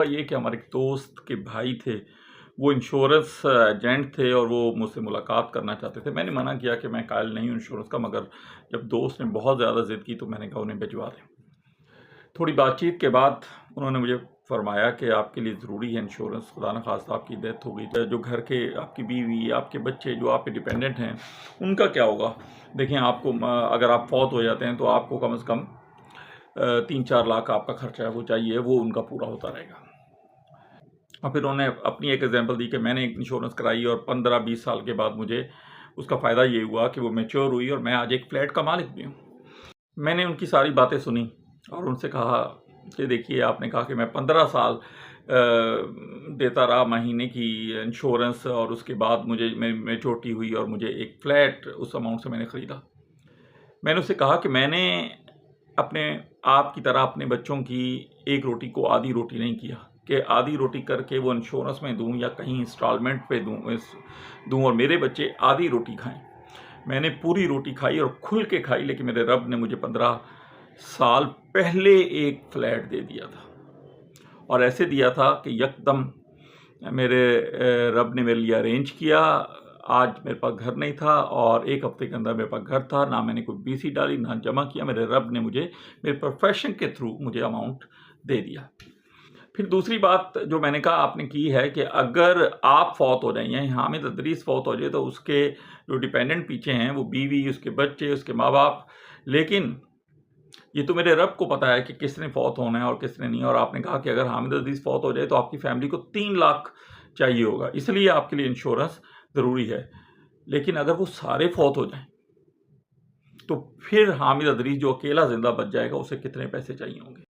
ये कि हमारे एक दोस्त के भाई थे, वो इंश्योरेंस एजेंट थे और वो मुझसे मुलाकात करना चाहते थे। मैंने मना किया कि मैं कायल नहीं हूँ इंश्योरेंस का, मगर जब दोस्त ने बहुत ज़्यादा ज़िद की तो मैंने कहा उन्हें भिजवा दें। थोड़ी बातचीत के बाद उन्होंने मुझे फरमाया कि आपके लिए ज़रूरी है इंश्योरेंस, खुदा न खास्ता आपकी डेथ हो गई तो जो घर के आपकी बीवी, आपके बच्चे जो आप पे डिपेंडेंट हैं, उनका क्या होगा? देखें, आपको अगर आप फौत हो जाते हैं तो आपको कम से कम 3-4 लाख आपका खर्चा है वो चाहिए, वो उनका पूरा होता रहेगा। और फिर उन्होंने अपनी एक एग्जांपल दी कि मैंने एक इंश्योरेंस कराई और 15-20 साल के बाद मुझे उसका फ़ायदा ये हुआ कि वो मैच्योर हुई और मैं आज एक फ्लैट का मालिक भी हूँ। मैंने उनकी सारी बातें सुनी और उनसे कहा कि देखिए, आपने कहा कि मैं 15 साल देता रहा महीने की इंश्योरेंस और उसके बाद मुझे मैच्योरिटी हुई और मुझे एक फ्लैट उस अमाउंट से मैंने ख़रीदा। मैंने उससे कहा कि मैंने अपने आप की तरह अपने बच्चों की एक रोटी को आधी रोटी नहीं किया कि आधी रोटी करके वो इंश्योरेंस में दूं या कहीं इंस्टॉलमेंट पे दूं और मेरे बच्चे आधी रोटी खाएं। मैंने पूरी रोटी खाई और खुल के खाई, लेकिन मेरे रब ने मुझे 15 साल पहले एक फ्लैट दे दिया था और ऐसे दिया था कि यकदम मेरे रब ने मेरे लिए अरेंज किया। आज मेरे पास घर नहीं था और 1 हफ्ते के अंदर मेरे पास घर था। ना मैंने कोई बीसी डाली, ना जमा किया। मेरे रब ने मुझे मेरे प्रोफेशन के थ्रू मुझे अमाउंट दे दिया। फिर दूसरी बात जो मैंने कहा आपने की है कि अगर आप फौत हो जाएं या हामिद अदरीस फौत हो जाए तो उसके जो डिपेंडेंट पीछे हैं वो बीवी, उसके बच्चे, उसके माँ बाप, लेकिन ये तो मेरे रब को पता है कि किसने फौत होना है और किसने नहीं। और आपने कहा कि अगर हामिद अदरीस फौत हो जाए तो आपकी फैमिली को 3 लाख चाहिए होगा, इसलिए आपके लिए इंश्योरेंस ज़रूरी है। लेकिन अगर वो सारे फौत हो जाएं तो फिर हामिद अदरीस जो अकेला जिंदा बच जाएगा उसे कितने पैसे चाहिए होंगे?